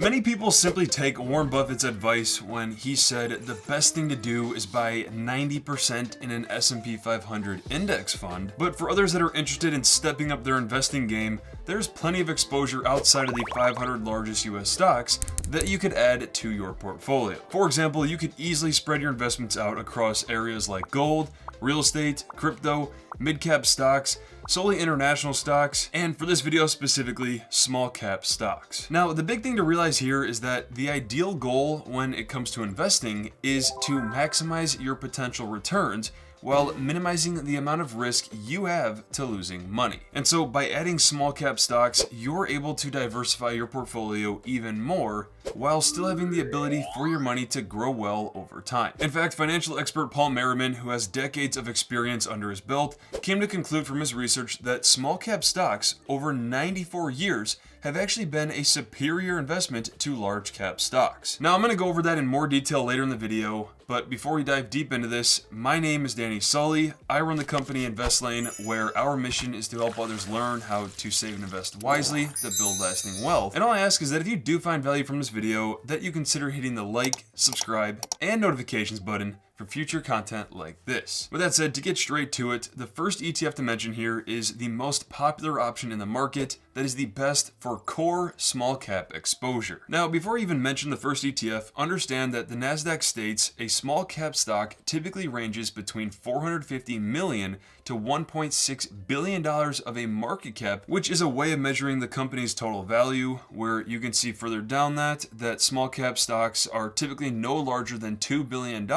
Many people simply take Warren Buffett's advice when he said the best thing to do is buy 90% in an S&P 500 index fund, but for others that are interested in stepping up their investing game, there's plenty of exposure outside of the 500 largest US stocks that you could add to your portfolio. For example, you could easily spread your investments out across areas like gold, real estate, crypto, mid-cap stocks, Sully international stocks, and for this video specifically, small cap stocks. Now, the big thing to realize here is that the ideal goal when it comes to investing is to maximize your potential returns while minimizing the amount of risk you have to losing money. And so by adding small cap stocks, you're able to diversify your portfolio even more while still having the ability for your money to grow well over time. In fact, financial expert Paul Merriman, who has decades of experience under his belt, came to conclude from his research that small cap stocks over 94 years have actually been a superior investment to large cap stocks. Now, I'm going to go over that in more detail later in the video, but before we dive deep into this, my name is Sully. I run the company InvestLane, where our mission is to help others learn how to save and invest wisely to build lasting wealth. And all I ask is that if you do find value from this video, that you consider hitting the like, subscribe, and notifications button for future content like this. With that said, to get straight to it, the first ETF to mention here is the most popular option in the market that is the best for core small cap exposure. Now, before I even mention the first ETF, understand that the Nasdaq states a small cap stock typically ranges between $450 million to $1.6 billion of a market cap, which is a way of measuring the company's total value, where you can see further down that small cap stocks are typically no larger than $2 billion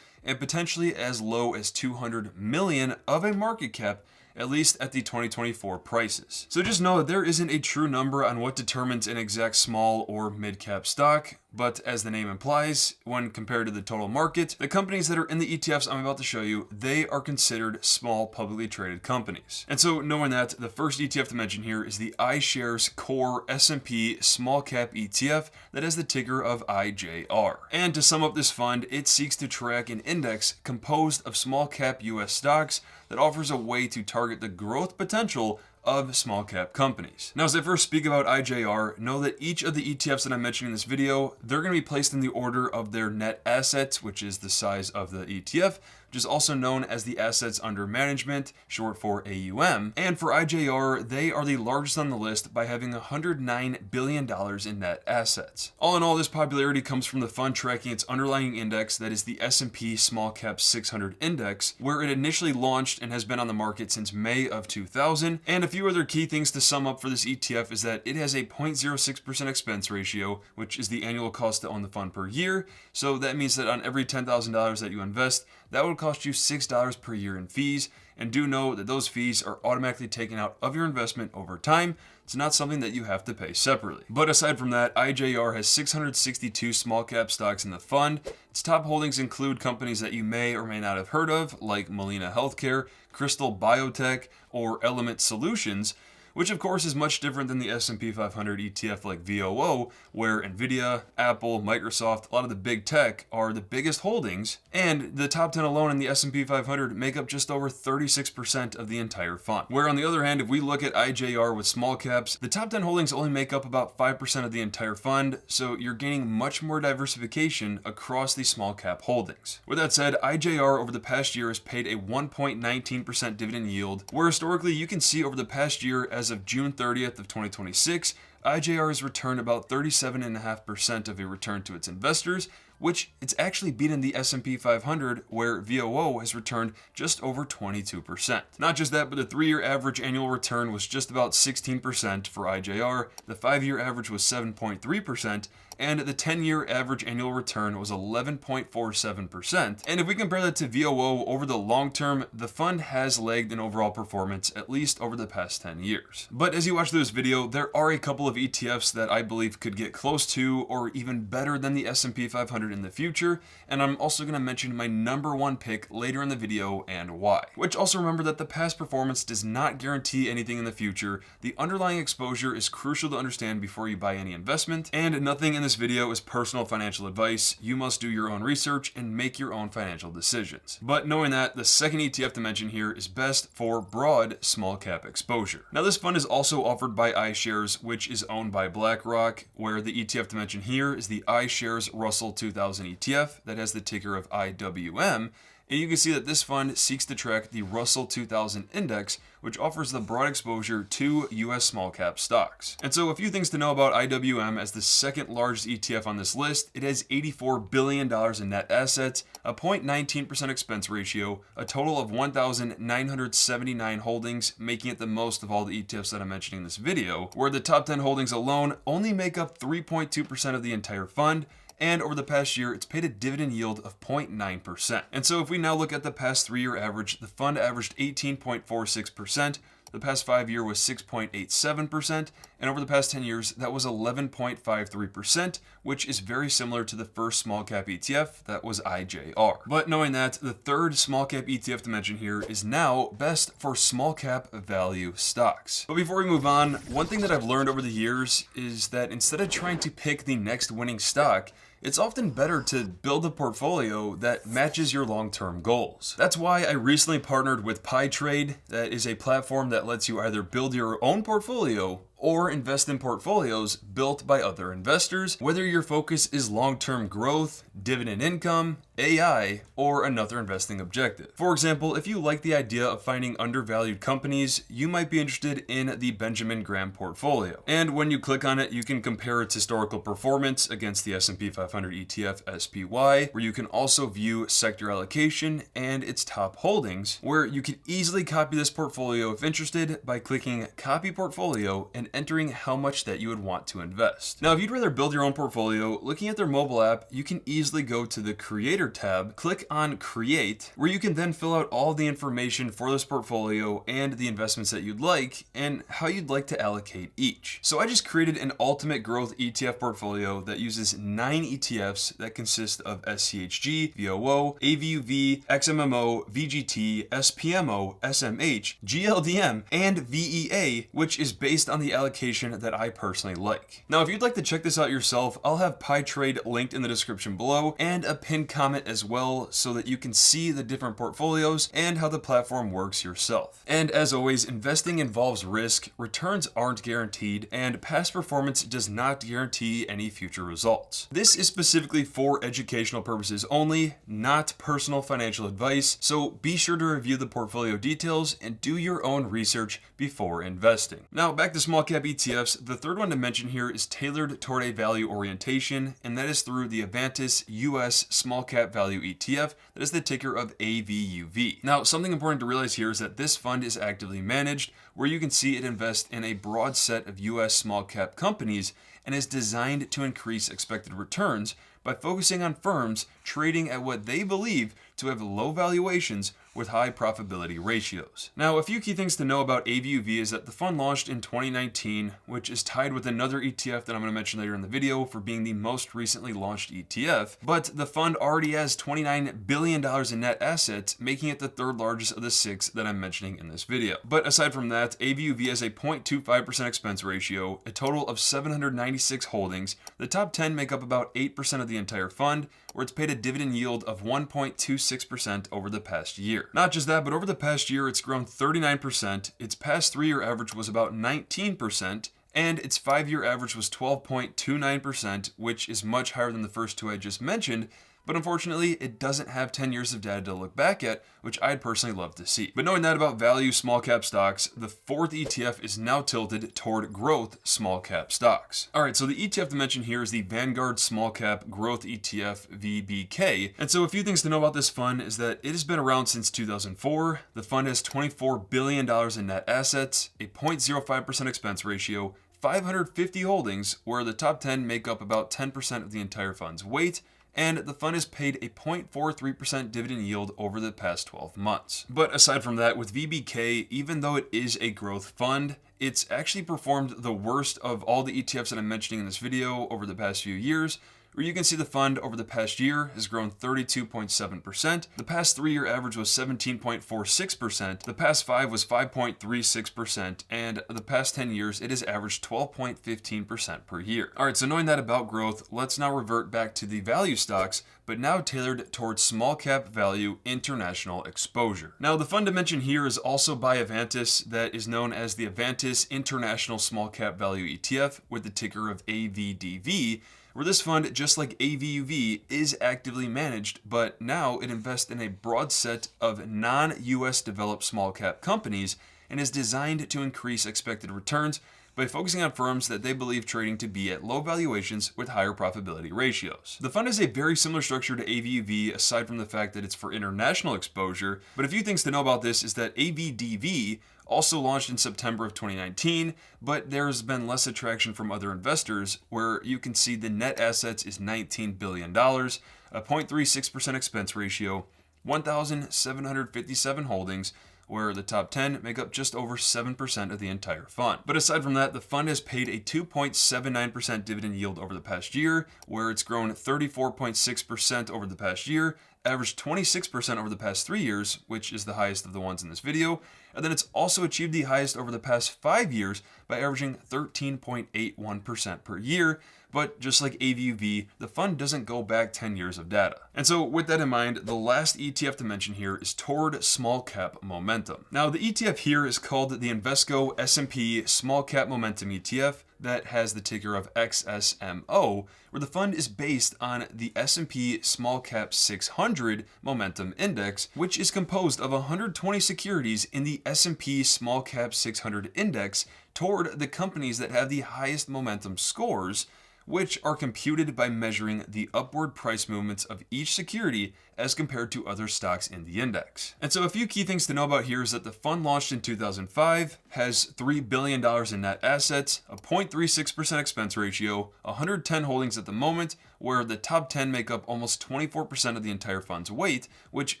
and potentially as low as 200 million of a market cap, at least at the 2024 prices. So just know that there isn't a true number on what determines an exact small or mid-cap stock, but as the name implies, when compared to the total market, the companies that are in the ETFs I'm about to show you, they are considered small publicly traded companies. And so knowing that, the first ETF to mention here is the iShares Core S&P Small Cap ETF that has the ticker of IJR. And to sum up this fund, it seeks to track an index composed of small cap US stocks that offers a way to target the growth potential of small cap companies. Now, as I first speak about IJR, know that each of the ETFs that I'm mentioning in this video, they're going to be placed in the order of their net assets, which is the size of the ETF, which is also known as the assets under management, short for AUM. And for IJR, they are the largest on the list by having $109 billion in net assets. All in all, this popularity comes from the fund tracking its underlying index, that is the S&P Small Cap 600 Index, where it initially launched and has been on the market since May of 2000. And a few other key things to sum up for this ETF is that it has a 0.06% expense ratio, which is the annual cost to own the fund per year. So that means that on every $10,000 that you invest, that would cost you $6 per year in fees, and do know that those fees are automatically taken out of your investment over time. It's not something that you have to pay separately. But aside from that, IJR has 662 small cap stocks in the fund. Its top holdings include companies that you may or may not have heard of, like Molina Healthcare, Crystal Biotech, or Element Solutions, which of course is much different than the S&P 500 ETF like VOO, where Nvidia, Apple, Microsoft, a lot of the big tech are the biggest holdings, and the top 10 alone in the S&P 500 make up just over 36% of the entire fund. Where on the other hand, if we look at IJR with small caps, the top 10 holdings only make up about 5% of the entire fund, so you're gaining much more diversification across the small cap holdings. With that said, IJR over the past year has paid a 1.19% dividend yield, where historically you can see over the past year, as of June 30th of 2026, IJR has returned about 37.5% of a return to its investors, which it's actually beaten the S&P 500, where VOO has returned just over 22%. Not just that, but the 3-year average annual return was just about 16% for IJR, the 5-year average was 7.3%, and the 10-year average annual return was 11.47%. And if we compare that to VOO over the long term, the fund has lagged in overall performance, at least over the past 10 years. But as you watch through this video, there are a couple of ETFs that I believe could get close to or even better than the S&P 500 500 in the future, and I'm also going to mention my number one pick later in the video and why. Which also remember that the past performance does not guarantee anything in the future. The underlying exposure is crucial to understand before you buy any investment, and nothing in this video is personal financial advice. You must do your own research and make your own financial decisions. But knowing that, the second ETF to mention here is best for broad small cap exposure. Now this fund is also offered by iShares, which is owned by BlackRock, where the ETF to mention here is the iShares Russell 2000 ETF that has the ticker of IWM. And you can see that this fund seeks to track the Russell 2000 index, which offers the broad exposure to US small cap stocks. And so a few things to know about IWM as the second largest ETF on this list. It has $84 billion in net assets, a 0.19% expense ratio, a total of 1,979 holdings, making it the most of all the ETFs that I'm mentioning in this video, where the top 10 holdings alone only make up 3.2% of the entire fund. And over the past year, it's paid a dividend yield of 0.9%. And so if we now look at the past 3-year average, the fund averaged 18.46%, the past 5-year was 6.87%, and over the past 10 years, that was 11.53%, which is very similar to the first small cap ETF, that was IJR. But knowing that, the third small cap ETF to mention here is now best for small cap value stocks. But before we move on, one thing that I've learned over the years is that instead of trying to pick the next winning stock, it's often better to build a portfolio that matches your long-term goals. That's why I recently partnered with PiTrade. That is a platform that lets you either build your own portfolio or invest in portfolios built by other investors, whether your focus is long-term growth, dividend income, AI, or another investing objective. For example, if you like the idea of finding undervalued companies, you might be interested in the Benjamin Graham portfolio. And when you click on it, you can compare its historical performance against the S&P 500 ETF SPY, where you can also view sector allocation and its top holdings, where you can easily copy this portfolio if interested by clicking Copy Portfolio and entering how much that you would want to invest. Now, if you'd rather build your own portfolio, looking at their mobile app, you can easily go to the Creator tab, click on Create, where you can then fill out all the information for this portfolio and the investments that you'd like and how you'd like to allocate each. So I just created an ultimate growth ETF portfolio that uses 9 ETFs that consist of SCHG, VOO, AVUV, XMMO, VGT, SPMO, SMH, GLDM, and VEA, which is based on the allocation that I personally like. Now, if you'd like to check this out yourself, I'll have PiTrade linked in the description below and a pinned comment as well so that you can see the different portfolios and how the platform works yourself. And as always, investing involves risk, returns aren't guaranteed, and past performance does not guarantee any future results. This is specifically for educational purposes only, not personal financial advice, so be sure to review the portfolio details and do your own research before investing. Now, back to small cap ETFs, the third one to mention here is tailored toward a value orientation, and that is through the Avantis US Small Cap Value ETF, that is the ticker of AVUV. Now, something important to realize here is that this fund is actively managed, where you can see it invests in a broad set of US small cap companies and is designed to increase expected returns by focusing on firms trading at what they believe to have low valuations with high profitability ratios. Now, a few key things to know about AVUV is that the fund launched in 2019, which is tied with another ETF that I'm going to mention later in the video for being the most recently launched ETF, but the fund already has $29 billion in net assets, making it the third largest of the 6 that I'm mentioning in this video. But aside from that, AVUV has a 0.25% expense ratio, a total of 796 holdings. The top 10 make up about 8% of the entire fund, where it's paid a dividend yield of 1.26% over the past year. Not just that, but over the past year, it's grown 39%. Its past 3-year average was about 19%, and its 5-year average was 12.29%, which is much higher than the first 2 I just mentioned. But unfortunately, it doesn't have 10 years of data to look back at, which I'd personally love to see. But knowing that about value small cap stocks, the fourth ETF is now tilted toward growth small cap stocks. All right, so the ETF to mention here is the Vanguard Small Cap Growth ETF VBK. And so a few things to know about this fund is that it has been around since 2004. The fund has $24 billion in net assets, a 0.05% expense ratio, 550 holdings, where the top 10 make up about 10% of the entire fund's weight, and the fund has paid a 0.43% dividend yield over the past 12 months. But aside from that, with VBK, even though it is a growth fund, it's actually performed the worst of all the ETFs that I'm mentioning in this video over the past few years, where you can see the fund over the past year has grown 32.7%, the past 3-year average was 17.46%, the past 5 was 5.36%, and the past 10 years it has averaged 12.15% per year. Alright, so knowing that about growth, let's now revert back to the value stocks, but now tailored towards small cap value international exposure. Now, the fund to mention here is also by Avantis, that is known as the Avantis International Small Cap Value ETF with the ticker of AVDV, where this fund, just like AVUV, is actively managed, but now it invests in a broad set of non-US developed small cap companies and is designed to increase expected returns by focusing on firms that they believe trading to be at low valuations with higher profitability ratios. The fund has a very similar structure to AVUV aside from the fact that it's for international exposure, but a few things to know about this is that AVDV also launched in September of 2019, but there's been less attraction from other investors, where you can see the net assets is $19 billion, a 0.36% expense ratio, 1,757 holdings, where the top 10 make up just over 7% of the entire fund. But aside from that, the fund has paid a 2.79% dividend yield over the past year, where it's grown 34.6% over the past year, averaged 26% over the past 3 years, which is the highest of the ones in this video, and then it's also achieved the highest over the past 5 years by averaging 13.81% per year. But just like AVUV, the fund doesn't go back 10 years of data. And so with that in mind, the last ETF to mention here is toward small cap momentum. Now, the ETF here is called the Invesco S&P Small Cap Momentum ETF that has the ticker of XSMO, where the fund is based on the S&P Small Cap 600 Momentum Index, which is composed of 120 securities in the S&P Small Cap 600 Index toward the companies that have the highest momentum scores, which are computed by measuring the upward price movements of each security as compared to other stocks in the index. And so a few key things to know about here is that the fund launched in 2005, has $3 billion in net assets, a 0.36% expense ratio, 110 holdings at the moment, where the top 10 make up almost 24% of the entire fund's weight, which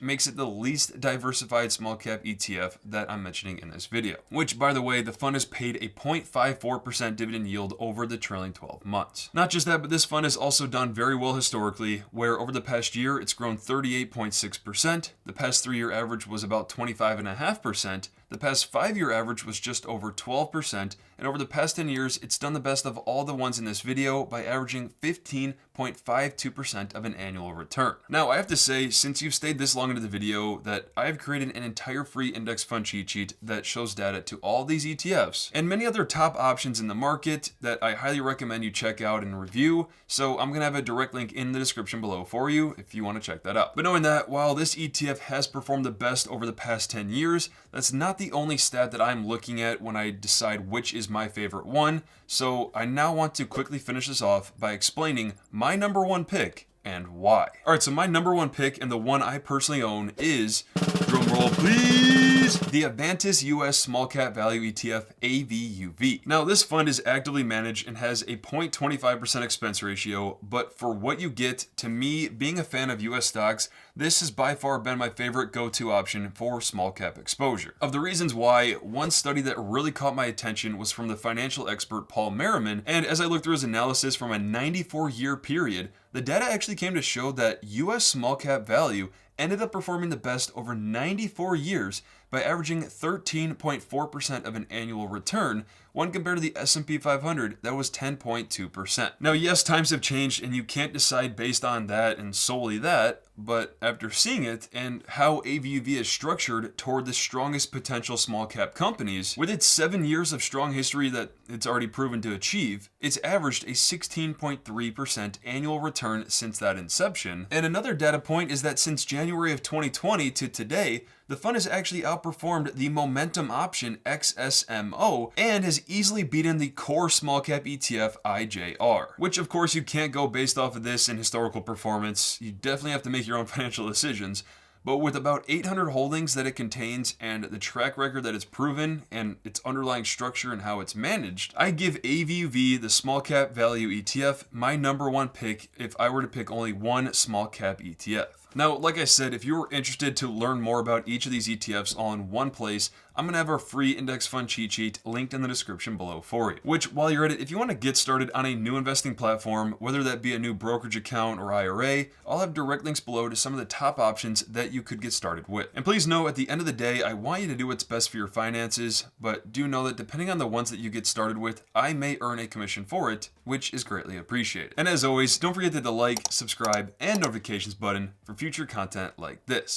makes it the least diversified small cap ETF that I'm mentioning in this video. Which, by the way, the fund has paid a 0.54% dividend yield over the trailing 12 months. Not just that, but this fund has also done very well historically, where over the past year it's grown 38.6%, the past 3-year average was about 25.5%, the past 5-year average was just over 12%, and over the past 10 years, it's done the best of all the ones in this video by averaging 15.52% of an annual return. Now, I have to say, since you've stayed this long into the video, that I have created an entire free index fund cheat sheet that shows data to all these ETFs and many other top options in the market that I highly recommend you check out and review. So I'm gonna have a direct link in the description below for you if you want to check that out. But knowing that, while this ETF has performed the best over the past 10 years, that's not the only stat that I'm looking at when I decide which is my favorite one. So I now want to quickly finish this off by explaining my number one pick and why. All right, so my number one pick and the one I personally own is, drum roll please, the Avantis US Small Cap Value ETF AVUV. Now, this fund is actively managed and has a 0.25% expense ratio, but for what you get, to me, being a fan of US stocks, this has by far been my favorite go-to option for small cap exposure. Of the reasons why, one study that really caught my attention was from the financial expert Paul Merriman, and as I looked through his analysis from a 94-year period, the data actually came to show that US small cap value ended up performing the best over 94 years by averaging 13.4% of an annual return when compared to the S&P 500 that was 10.2%. Now, yes, times have changed and you can't decide based on that and solely that, but after seeing it and how AVUV is structured toward the strongest potential small cap companies, with its 7 years of strong history that it's already proven to achieve, it's averaged a 16.3% annual return since that inception. And another data point is that since January of 2020 to today, the fund has actually outperformed the momentum option XSMO and has easily beaten the core small cap ETF IJR, which of course you can't go based off of this in historical performance. You definitely have to make your own financial decisions. But with about 800 holdings that it contains and the track record that it's proven and its underlying structure and how it's managed, I give AVUV, the small cap value ETF, my number one pick if I were to pick only one small cap ETF. Now, like I said, if you were interested to learn more about each of these ETFs all in one place, I'm gonna have our free index fund cheat sheet linked in the description below for you. Which, while you're at it, if you want to get started on a new investing platform, whether that be a new brokerage account or IRA, I'll have direct links below to some of the top options that you could get started with. And please know, at the end of the day, I want you to do what's best for your finances, but do know that depending on the ones that you get started with, I may earn a commission for it, which is greatly appreciated. And as always, don't forget to hit the like, subscribe, and notifications button for future content like this.